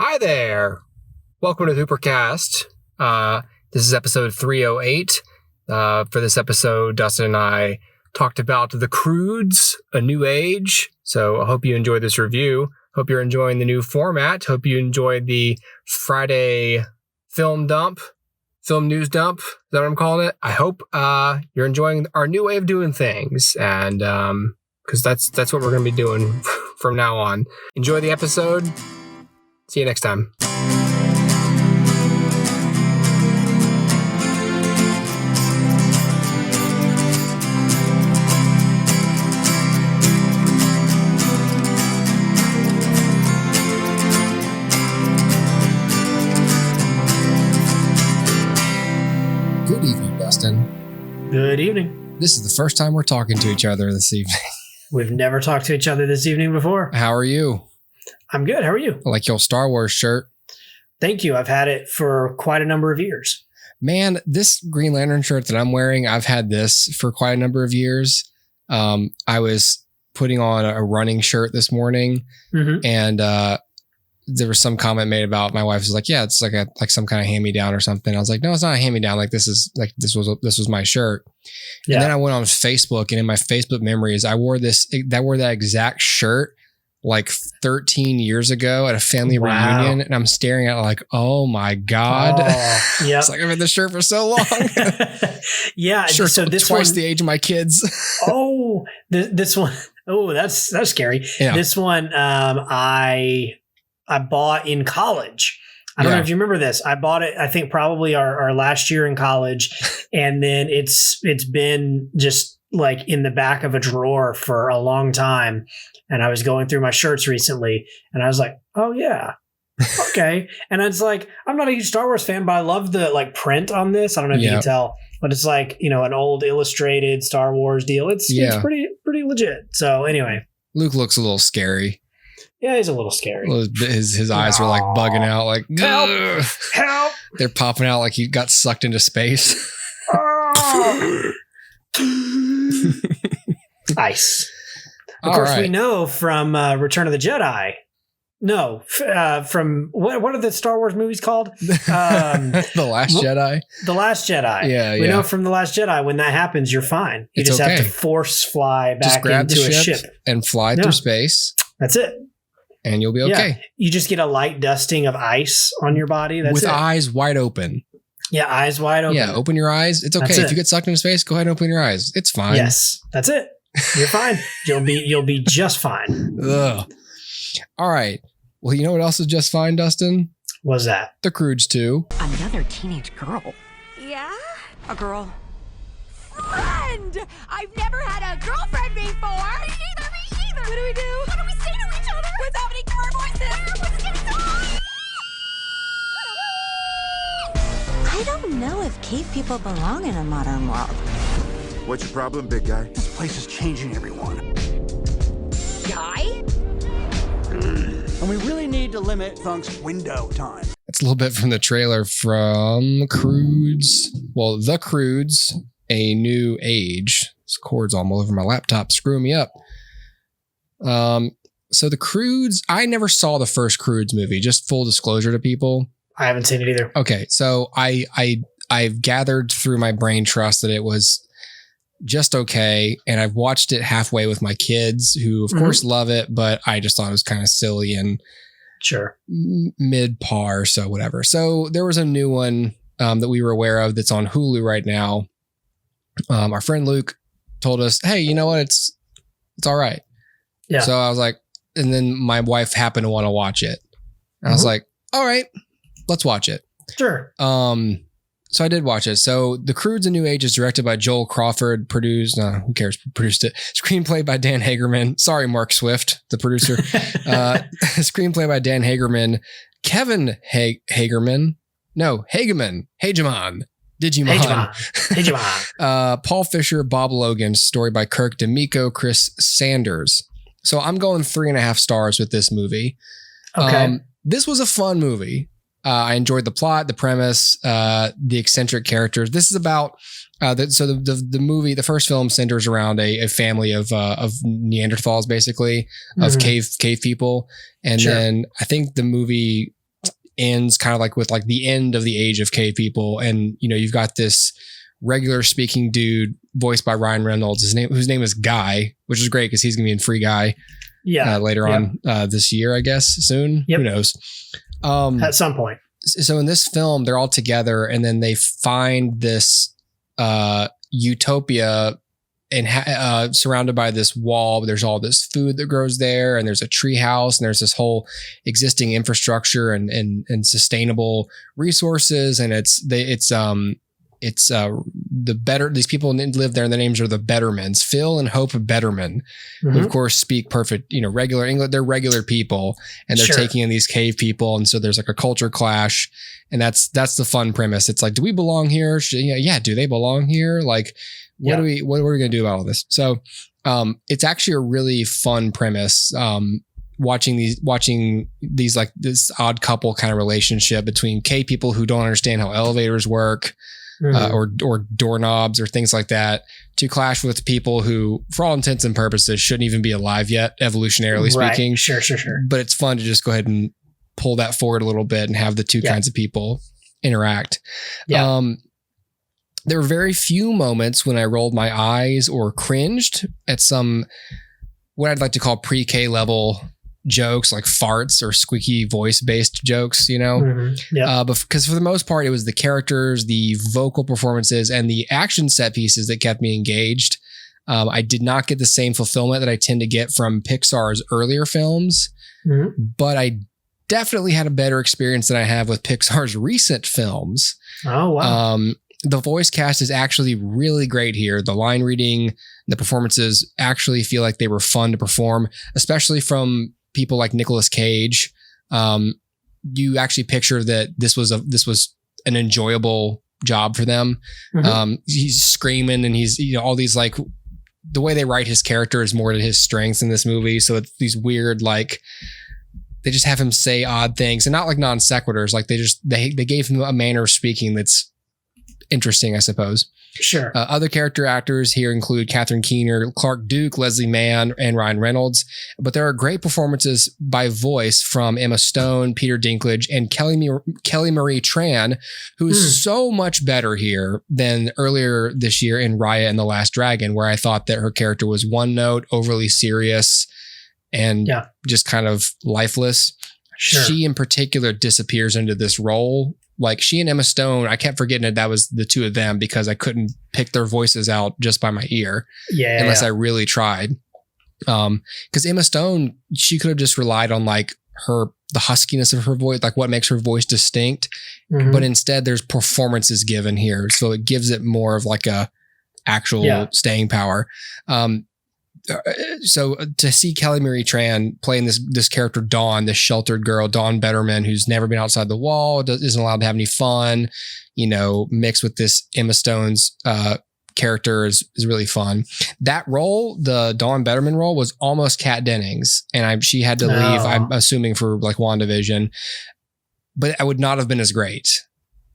Hi there. Welcome to HooperCast. This is episode 308. For this episode, Dustin and I talked about the Croods, A New Age. So I hope you enjoyed this review. Hope you're enjoying the new format. Hope you enjoyed the Friday film news dump. Is that what I'm calling it? I hope you're enjoying our new way of doing things. And because that's what we're going to be doing from now on. Enjoy the episode. See you next time. Good evening, Dustin. Good evening. This is the first time we're talking to each other this evening. We've never talked to each other this evening before. How are you? I'm good. How are you? I like your Star Wars shirt. Thank you. I've had it for quite a number of years. Man, this Green Lantern shirt that I'm wearing, I've had this for quite a number of years. I was putting on a running shirt this morning, and there was some comment made about my wife was like, "Yeah, it's like some kind of hand-me-down or something." I was like, "No, it's not a hand-me-down. Like this was my shirt." Yeah. And then I went on Facebook, and in my Facebook memories, I wore that exact shirt like 13 years ago at a family reunion, and I'm staring at it like, oh my God. Yeah. It's like I've had this shirt for so long. Yeah. Sure, so this twice the age of my kids. This one. Oh, that's scary. Yeah. This one I bought in college. I don't know if you remember this. I bought it, I think probably our last year in college. And then it's been just like in the back of a drawer for a long time. And I was going through my shirts recently and I was like, oh yeah. Okay. And it's like, I'm not a huge Star Wars fan, but I love the like print on this. I don't know if you can tell, but it's like, an old illustrated Star Wars deal. It's pretty legit. So anyway. Luke looks a little scary. Yeah, he's a little scary. His eyes were like bugging out, like help! They're popping out like he got sucked into space. Ice. Of course, we know from Return of the Jedi. No, from what are the Star Wars movies called? The Last Jedi. The Last Jedi. Yeah, we know from The Last Jedi when that happens, you're fine. You just have to force fly back into a ship and fly through space. That's it. And you'll be okay. Yeah. You just get a light dusting of ice on your body. That's with it. Eyes wide open. Yeah, eyes wide open. Yeah, open your eyes. It's okay. If you get sucked into space, go ahead and open your eyes. It's fine. Yes, that's it. You're fine. You'll be just fine. Ugh. All right. Well, you know what else is just fine, Dustin? What's that? The Croods 2. Another teenage girl. Yeah? A girl. Friend! I've never had a girlfriend before! Me either! What do we do? What do we say to each other? Without any our voices? What's getting on? I don't know if cave people belong in a modern world. What's your problem, big guy? This place is changing everyone. Guy? And we really need to limit Funk's window time. That's a little bit from the trailer from Croods. Well, The Croods, A New Age. This cord's all over my laptop, screwing me up. So the Croods, I never saw the first Croods movie, just full disclosure to people. I haven't seen it either. Okay, so I've gathered through my brain trust that it was just okay, and I've watched it halfway with my kids, who of course love it, but I just thought it was kind of silly and mid par, so whatever. So there was a new one that we were aware of that's on Hulu right now. Our friend Luke told us, "Hey, you know what? It's all right." Yeah. So I was like, and then my wife happened to want to watch it. I was like, "All right, let's watch it." Sure. So I did watch it. So The Croods: A New Age is directed by Joel Crawford, produced it. Screenplay by Dan Hagerman. Sorry, Mark Swift, the producer. Screenplay by Dan Hagerman. Kevin Hagerman. No, Hageman. Digimon. Paul Fisher, Bob Logan. Story by Kirk D'Amico, Chris Sanders. So I'm going 3.5 stars with this movie. Okay. This was a fun movie. I enjoyed the plot, the premise, the eccentric characters. This is about the movie. The first film centers around a family of Neanderthals, basically, of cave people, and then I think the movie ends kind of like with like the end of the age of cave people. And, you know, you've got this regular speaking dude voiced by Ryan Reynolds, whose name is Guy, which is great because he's going to be in Free Guy later on this year, I guess, soon. Who knows? At some point. So in this film, they're all together and then they find this utopia and surrounded by this wall. There's all this food that grows there, and there's a tree house, and there's this whole existing infrastructure and sustainable resources. And these people live there, and their names are the Bettermans, Phil and Hope Betterman, who of course speak perfect, you know, regular English. They're regular people, and they're taking in these cave people. And so there's like a culture clash, and that's the fun premise. It's like, do we belong here? Do they belong here? Like, what are we going to do about all this? So, it's actually a really fun premise. Watching these like this odd couple kind of relationship between cave people who don't understand how elevators work, or doorknobs or things like that, to clash with people who, for all intents and purposes, shouldn't even be alive yet, evolutionarily speaking. Sure. But it's fun to just go ahead and pull that forward a little bit and have the two kinds of people interact. There were very few moments when I rolled my eyes or cringed at some, what I'd like to call pre-K level jokes, like farts or squeaky voice based jokes, you know? But because for the most part, it was the characters, the vocal performances, and the action set pieces that kept me engaged. I did not get the same fulfillment that I tend to get from Pixar's earlier films, but I definitely had a better experience than I have with Pixar's recent films. Oh, wow. The voice cast is actually really great here. The line reading, the performances actually feel like they were fun to perform, especially from people like Nicolas Cage. You actually picture that this was an enjoyable job for them. He's screaming and he's, you know, all these, like, the way they write his character is more to his strengths in this movie. So it's these weird, like, they just have him say odd things and not like non sequiturs. Like they gave him a manner of speaking that's interesting, I suppose. Sure. Other character actors here include Catherine Keener, Clark Duke, Leslie Mann, and Ryan Reynolds. But there are great performances by voice from Emma Stone, Peter Dinklage, and Kelly Marie Tran, who is so much better here than earlier this year in Raya and the Last Dragon, where I thought that her character was one note, overly serious, and just kind of lifeless. Sure. She in particular disappears into this role. Like, she and Emma Stone, I kept forgetting that was the two of them because I couldn't pick their voices out just by my ear. Unless I really tried. Because Emma Stone, she could have just relied on like the huskiness of her voice, like what makes her voice distinct. But instead there's performances given here. So it gives it more of like a actual staying power. So to see Kelly Marie Tran playing this character, Dawn, this sheltered girl, Dawn Betterman, who's never been outside the wall, isn't allowed to have any fun, you know, mixed with this Emma Stone's character is really fun. That role, the Dawn Betterman role, was almost Kat Dennings, and she had to leave, I'm assuming, for like WandaVision, but I would not have been as great.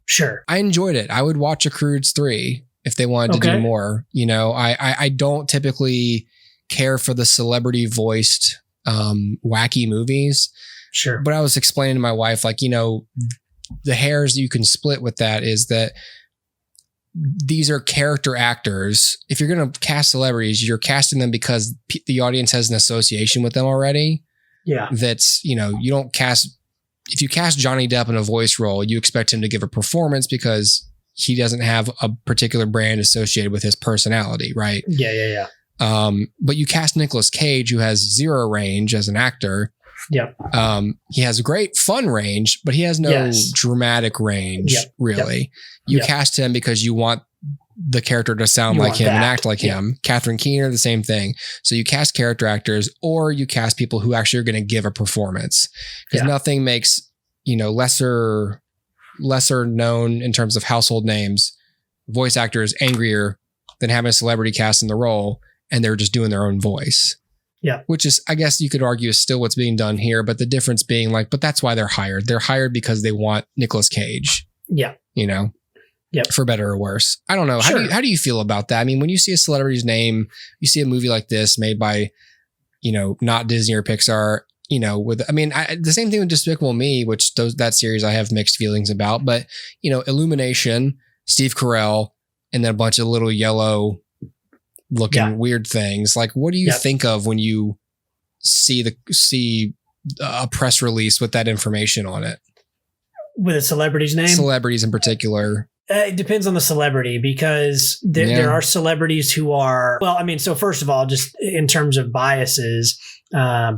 Sure. I enjoyed it. I would watch a Croods 3 if they wanted to do more. You know, I don't typically care for the celebrity voiced wacky movies. Sure. But I was explaining to my wife, like, you know, the hairs you can split with that is that these are character actors. If you're going to cast celebrities, you're casting them because the audience has an association with them already. Yeah. That's, you know, you don't cast, if you cast Johnny Depp in a voice role, you expect him to give a performance because he doesn't have a particular brand associated with his personality, right? Yeah. But you cast Nicolas Cage, who has zero range as an actor. Yep. He has great fun range, but he has no dramatic range, really. You cast him because you want the character to sound like him and act like him. Catherine Keener, the same thing. So you cast character actors, or you cast people who actually are going to give a performance. Because nothing makes, you know, lesser known in terms of household names, voice actors angrier than having a celebrity cast in the role and they're just doing their own voice. Yeah. Which is, I guess you could argue, is still what's being done here, but the difference being like, but that's why they're hired. They're hired because they want Nicolas Cage. Yeah. You know? Yeah. For better or worse. I don't know. Sure. How do you feel about that? I mean, when you see a celebrity's name, you see a movie like this made by, you know, not Disney or Pixar, the same thing with Despicable Me, which that series I have mixed feelings about, but Illumination, Steve Carell, and then a bunch of little yellow looking weird things. Like, what do you think of when you see a press release with that information on it? With a celebrity's name? Celebrities in particular. It depends on the celebrity, because there are celebrities who are, so first of all, just in terms of biases, I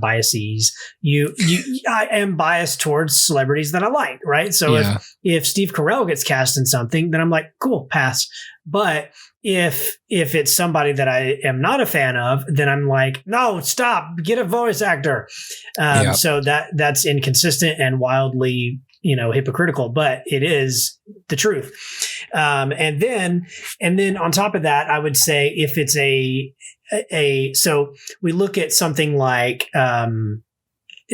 am biased towards celebrities that I like, right? So if Steve Carell gets cast in something, then I'm like, cool, pass. But if it's somebody that I am not a fan of, then I'm like, no, stop, get a voice actor. So that's inconsistent and wildly, hypocritical, but it is the truth. And then on top of that, I would say if it's so we look at something like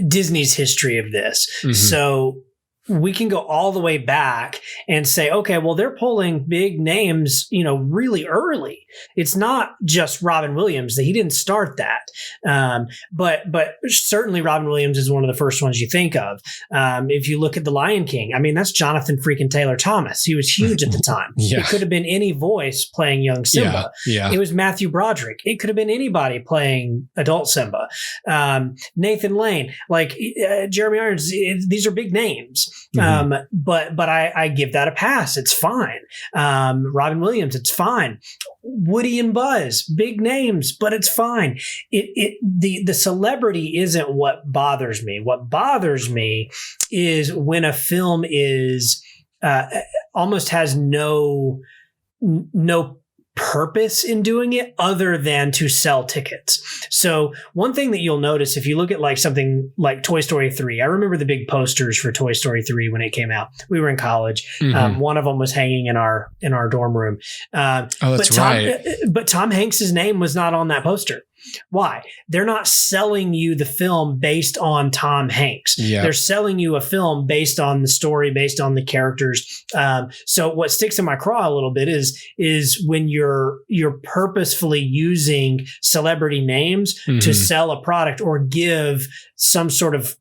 Disney's history of this. Mm-hmm. So we can go all the way back and say, okay, well, they're pulling big names, really early. It's not just Robin Williams. He didn't start that. But certainly Robin Williams is one of the first ones you think of. If you look at The Lion King, that's Jonathan freaking Taylor Thomas. He was huge at the time. It could have been any voice playing young Simba. Yeah. It was Matthew Broderick. It could have been anybody playing adult Simba. Nathan Lane, Jeremy Irons. These are big names. Mm-hmm. But I give that a pass. It's fine. Robin Williams, it's fine. Woody and Buzz, big names, but it's fine. The celebrity isn't what bothers me. What bothers me is when a film is almost has no purpose in doing it other than to sell tickets. So one thing that you'll notice if you look at something like Toy Story 3, I remember the big posters for Toy Story 3 when it came out. We were in college. Mm-hmm. One of them was hanging in our dorm room. Right. But Tom Hanks's name was not on that poster. Why? They're not selling you the film based on Tom Hanks. Yeah. They're selling you a film based on the story, based on the characters. So what sticks in my craw a little bit is when you're purposefully using celebrity names mm-hmm. to sell a product or give some sort of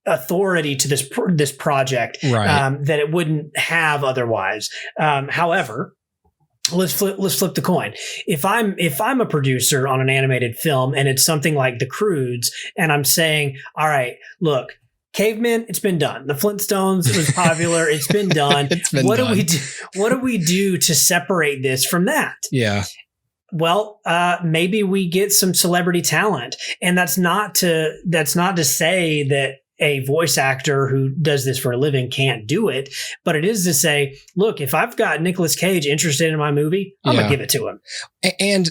authority to this project that it wouldn't have otherwise. However, let's flip the coin. If I'm a producer on an animated film and it's something like the Croods, and I'm saying, all right, look, Cavemen, it's been done. The Flintstones was popular. It's been done. What do we do to separate this from that? Yeah. Well, maybe we get some celebrity talent, and that's not to say that a voice actor who does this for a living can't do it, but it is to say, look, if I've got Nicolas Cage interested in my movie, I'm going to give it to him. And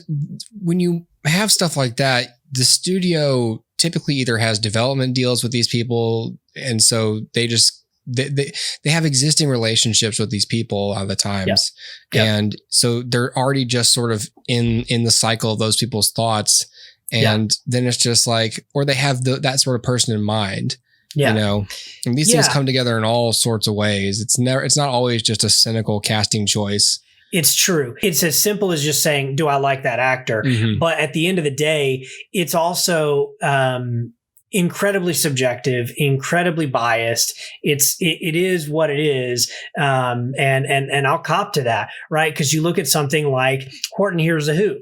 when you have stuff like that, the studio typically either has development deals with these people, and so they have existing relationships with these people a lot of the times. Yep. And so they're already just sort of in the cycle of those people's thoughts. And then it's just or they have that sort of person in mind. Yeah. And these things come together in all sorts of ways. It's not always just a cynical casting choice. It's true. It's as simple as just saying, do I like that actor? Mm-hmm. But at the end of the day, it's also incredibly subjective, incredibly biased. It is what it is. And I'll cop to that, right? Because you look at something like Horton Hears a Who.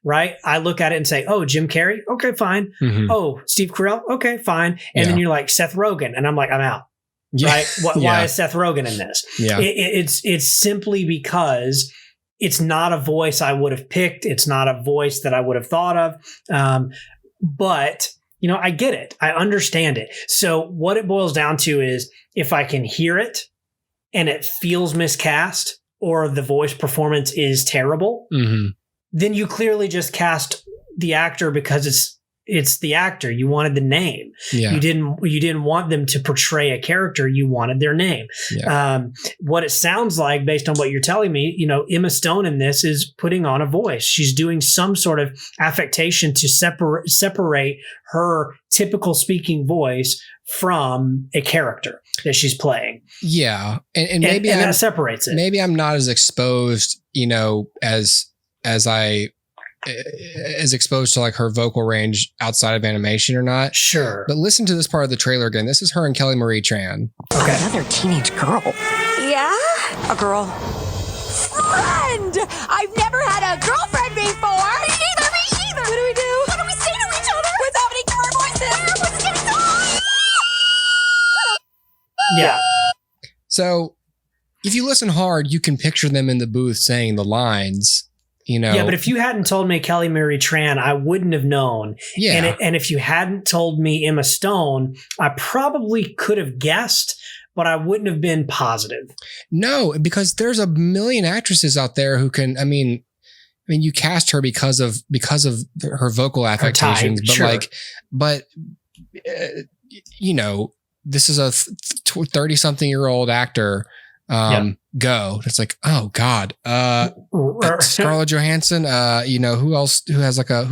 Right. I look at it and say, oh, Jim Carrey. Okay, fine. Mm-hmm. Oh, Steve Carell. Okay, fine. And then you're like Seth Rogen. And I'm like, I'm out. Yeah. Right. Why is Seth Rogen in this? Yeah. It's simply because it's not a voice I would have picked. It's not a voice that I would have thought of. But, I get it. I understand it. So what it boils down to is if I can hear it and it feels miscast or the voice performance is terrible, mm-hmm. then you clearly just cast the actor because it's the actor. You wanted the name. Yeah. You didn't want them to portray a character. You wanted their name. Yeah. What it sounds like, based on what you're telling me, Emma Stone in this is putting on a voice. She's doing some sort of affectation to separate her typical speaking voice from a character that she's playing. Yeah. And maybe that separates it. Maybe I'm not as exposed, as I is exposed to like her vocal range outside of animation or not. Sure. But listen to this part of the trailer again. This is her and Kelly Marie Tran. Okay. Another teenage girl. Yeah? A girl. Friend! I've never had a girlfriend before! Me either! What do we do? How do we say to each other without making our voices? What's getting so Yeah. So if you listen hard, you can picture them in the booth saying the lines, you know. Yeah, but if you hadn't told me Kelly Marie Tran, I wouldn't have known. Yeah. And if you hadn't told me Emma Stone, I probably could have guessed, but I wouldn't have been positive. No, because there's a million actresses out there who can, I mean, you cast her because of her vocal affectations, but you know, this is a 30-something-year-old actor. Go. It's like, oh God, Scarlett Johansson. You know, who else has like a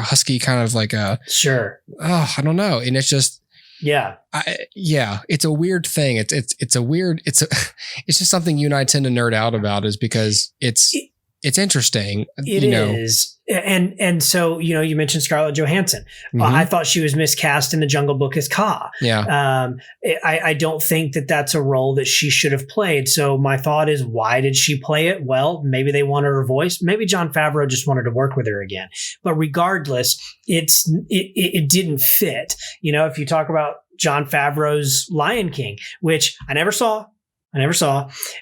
husky kind of like a sure. Oh, I don't know, and it's just. Yeah. It's a weird thing. It's just something you and I tend to nerd out about, is because it's interesting. It is. And so, you know, you mentioned Scarlett Johansson. Mm-hmm. I thought she was miscast in The Jungle Book as Kaa. Yeah. I don't think that that's a role that she should have played. So my thought is, why did she play it? Well, maybe they wanted her voice. Maybe Jon Favreau just wanted to work with her again. But regardless, it didn't fit. You know, if you talk about Jon Favreau's Lion King, which I never saw,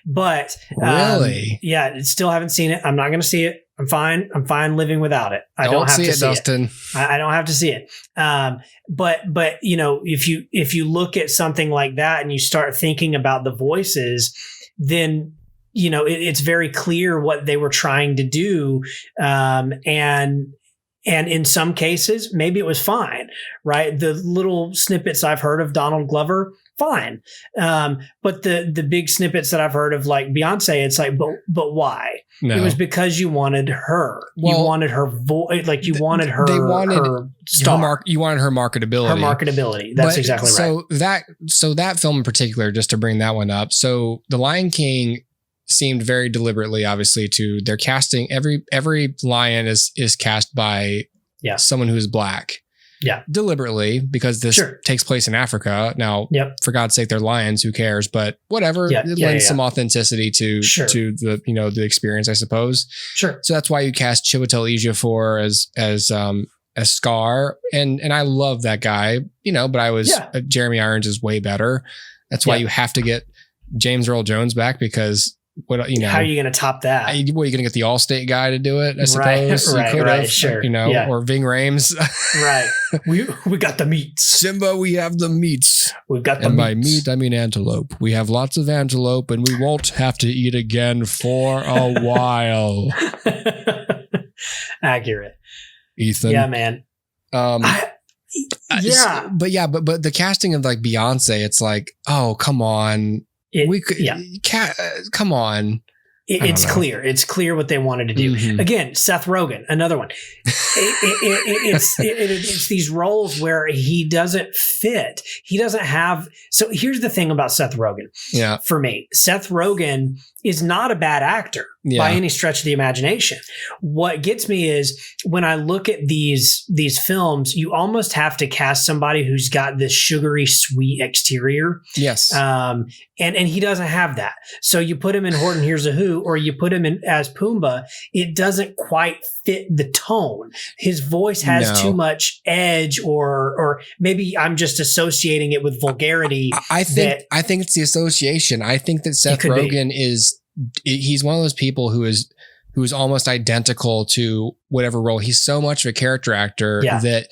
but really, yeah, still haven't seen it. I'm not going to see it. I'm fine living without it. I don't have to see it, Dustin. I don't have to see it. But you know, if you look at something like that and you start thinking about the voices, then you know it's very clear what they were trying to do, and in some cases, maybe it was fine, right? The little snippets I've heard of Donald Glover, fine. But the big snippets that I've heard of like Beyonce, it's like, but why? No. It was because you wanted her. Well, you wanted her voice, like you wanted her. They wanted her star. You wanted her marketability. Her marketability. That's exactly right. So that film in particular, just to bring that one up. So The Lion King seemed very deliberately, obviously, to their casting. Every lion is cast by someone who is black. Yeah. Deliberately, because this takes place in Africa. Now, for God's sake, they're lions. Who cares? But whatever. It lends some authenticity to the, you know, the experience, I suppose. Sure. So that's why you cast Chiwetel Ejiofor as Scar. And I love that guy, you know, but Jeremy Irons is way better. That's why you have to get James Earl Jones back, because what, you know, how are you going to top that? What, are you going to get the Allstate guy to do it? I suppose right, sure, you know, or Ving Rhames. Right. We got the meats. Simba, we have the meats. We've got the and meats. by meat, I mean antelope. We have lots of antelope, and we won't have to eat again for a while. Accurate. Ethan. Yeah, man. But the casting of like Beyonce, it's like, oh, come on. Come on. It's clear. It's clear what they wanted to do. Mm-hmm. Again, Seth Rogen, another one. It's these roles where he doesn't fit. He doesn't have. So here's the thing about Seth Rogen. Yeah. For me, Seth Rogen is not a bad actor by any stretch of the imagination. What gets me is when I look at these films, you almost have to cast somebody who's got this sugary sweet exterior. Yes. And he doesn't have that. So you put him in Horton Hears a Who, or you put him in as Pumbaa, it doesn't quite fit the tone. His voice has too much edge, or maybe I'm just associating it with vulgarity. I think it's the association. I think that Seth Rogen he's one of those people who's almost identical to whatever role. He's so much of a character actor that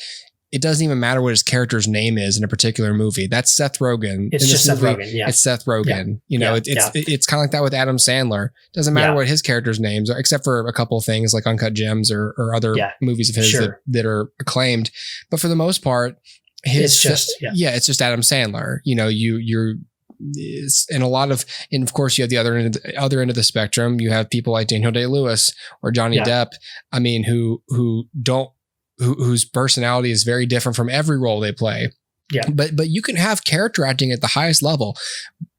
it doesn't even matter what his character's name is in a particular movie. That's Seth Rogen. It's just Seth Rogen. Yeah. It's Seth Rogen. Yeah. You know, it's kind of like that with Adam Sandler. Doesn't matter what his character's names are, except for a couple of things like Uncut Gems or other movies of his that are acclaimed. But for the most part, it's just Adam Sandler. You know, and of course you have the other end of the spectrum. You have people like Daniel Day-Lewis or Johnny Depp. I mean, whose personality is very different from every role they play. Yeah. But you can have character acting at the highest level.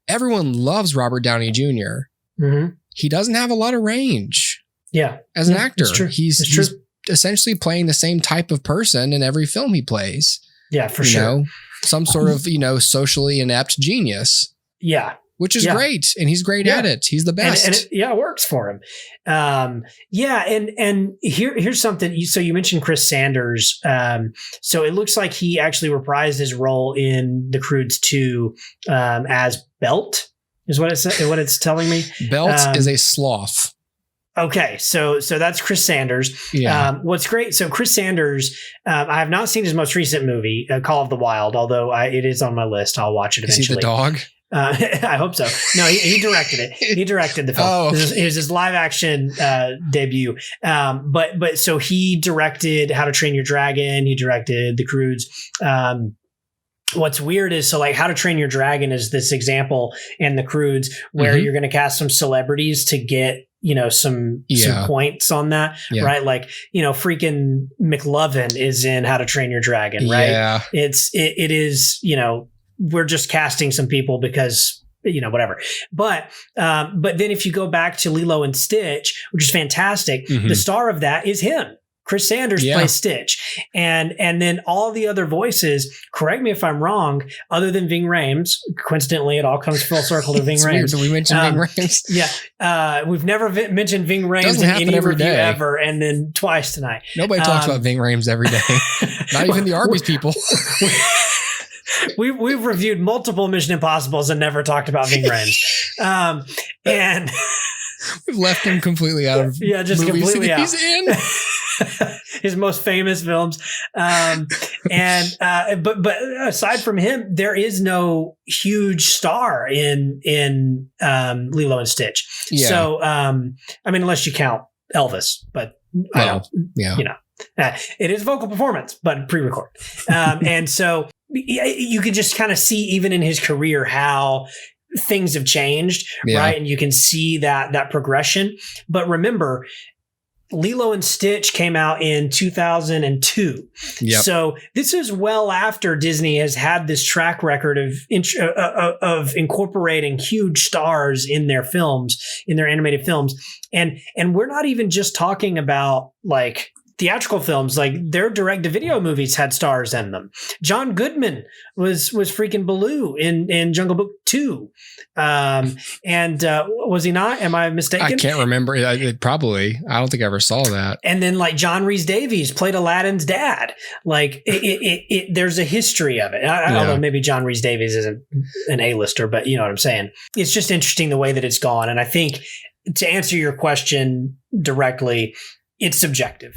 Everyone loves Robert Downey Jr. Mm-hmm. He doesn't have a lot of range. Yeah. As an actor. It's true. He's essentially playing the same type of person in every film he plays. Yeah, for sure. Some sort of, socially inept genius. Yeah. Which is great. And he's great at it. He's the best. And it works for him. And here's something. So you mentioned Chris Sanders. So it looks like he actually reprised his role in the Croods 2 as Belt, is what it's telling me. Belt is a sloth. Okay, so that's Chris Sanders. Yeah. What's great? So Chris Sanders, I have not seen his most recent movie, Call of the Wild, although it is on my list. I'll watch it eventually. Is he the dog? I hope so. No, he directed it. He directed the film. Oh, okay. It was his live action debut. But so he directed How to Train Your Dragon. He directed The Croods. What's weird is, so like How to Train Your Dragon is this example in The Croods where you're going to cast some celebrities to get, some points on that, right? Like, freaking McLovin is in How to Train Your Dragon, right? Yeah. It is, we're just casting some people because, whatever. But then if you go back to Lilo and Stitch, which is fantastic, the star of that is him. Chris Sanders plays Stitch. And then all the other voices, correct me if I'm wrong, other than Ving Rhames, coincidentally, it all comes full circle to Ving Rhames. Weird that we mentioned Ving Rhames. Yeah. We've never mentioned Ving Rhames Doesn't in happen any every review day. ever, and then twice tonight. Nobody talks about Ving Rhames every day. Not even the Arby's people. We've reviewed multiple Mission Impossibles and never talked about Ving Rhames. And we've left him completely out of just movies completely out. He's in. His most famous films. But aside from him, there is no huge star in Lilo and Stitch. Yeah. So, unless you count Elvis, but it is vocal performance, but pre-record. And so you can just kind of see even in his career how things have changed, right? And you can see that progression. But remember, Lilo and Stitch came out in 2002. Yep. So this is well after Disney has had this track record of incorporating huge stars in their films, in their animated films. And we're not even just talking about like theatrical films, like their direct-to-video movies had stars in them. John Goodman was freaking Baloo in Jungle Book 2. Was he not? Am I mistaken? I can't remember. Probably. I don't think I ever saw that. And then like John Rhys Davies played Aladdin's dad. Like there's a history of it. Although maybe John Rhys Davies isn't an A-lister, but you know what I'm saying. It's just interesting the way that it's gone. And I think to answer your question directly, it's subjective.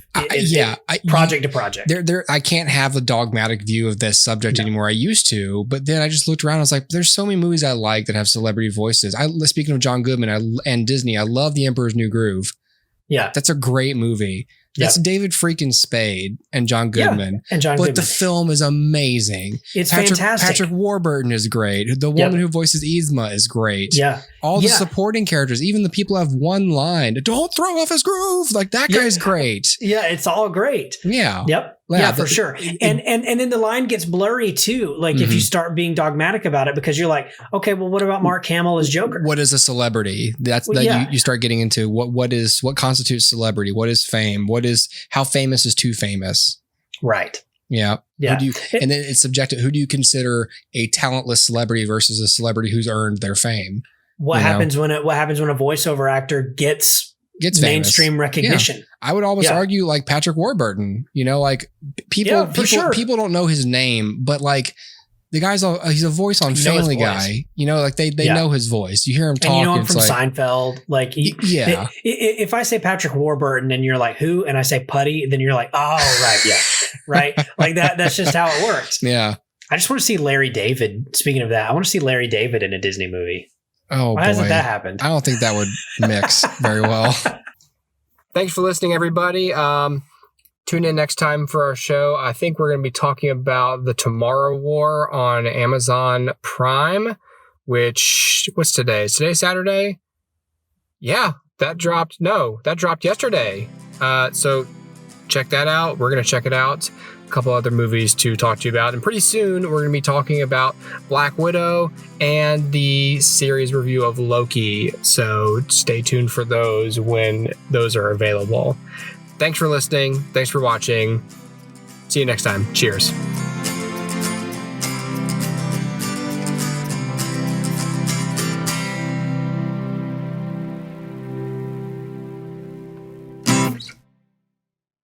Project to project. I can't have a dogmatic view of this subject anymore. I used to, but then I just looked around. I was like, there's so many movies I like that have celebrity voices. Speaking of John Goodman and Disney, I love The Emperor's New Groove. Yeah, that's a great movie. That's David freaking Spade and John Goodman. And John Goodman. But the film is amazing. It's fantastic. Patrick Warburton is great. The woman who voices Yzma is great. Yeah. All the supporting characters, even the people who have one line, don't throw off his groove. Like that guy's great. Yeah, it's all great. Yeah. Yep. Yeah, for sure. And then the line gets blurry too. Like if you start being dogmatic about it, because you're like, okay, well, what about Mark Hamill as Joker? What is a celebrity? You start getting into what constitutes celebrity? What is fame? How famous is too famous? Right. Yeah. And then it's subjective. Who do you consider a talentless celebrity versus a celebrity who's earned their fame? What happens when a voiceover actor gets mainstream recognition? Yeah. I would always argue like Patrick Warburton, like people don't know his name, but like the guy's he's a voice on Family Guy, like they know his voice. You hear him talk. And him from Seinfeld. Like, if I say Patrick Warburton and you're like, who? And I say Putty, then you're like, oh, right. Yeah. Right. Like that's just how it works. Yeah. I just want to see Larry David. Speaking of that, I want to see Larry David in a Disney movie. Oh, why hasn't that happened? I don't think that would mix very well. Thanks for listening, everybody. Tune in next time for our show. I think we're going to be talking about The Tomorrow War on Amazon Prime, what's today? Is today Saturday? Yeah, that dropped yesterday. So check that out. We're going to check it out. A couple other movies to talk to you about. And pretty soon, we're going to be talking about Black Widow and the series review of Loki. So stay tuned for those when those are available. Thanks for listening. Thanks for watching. See you next time. Cheers.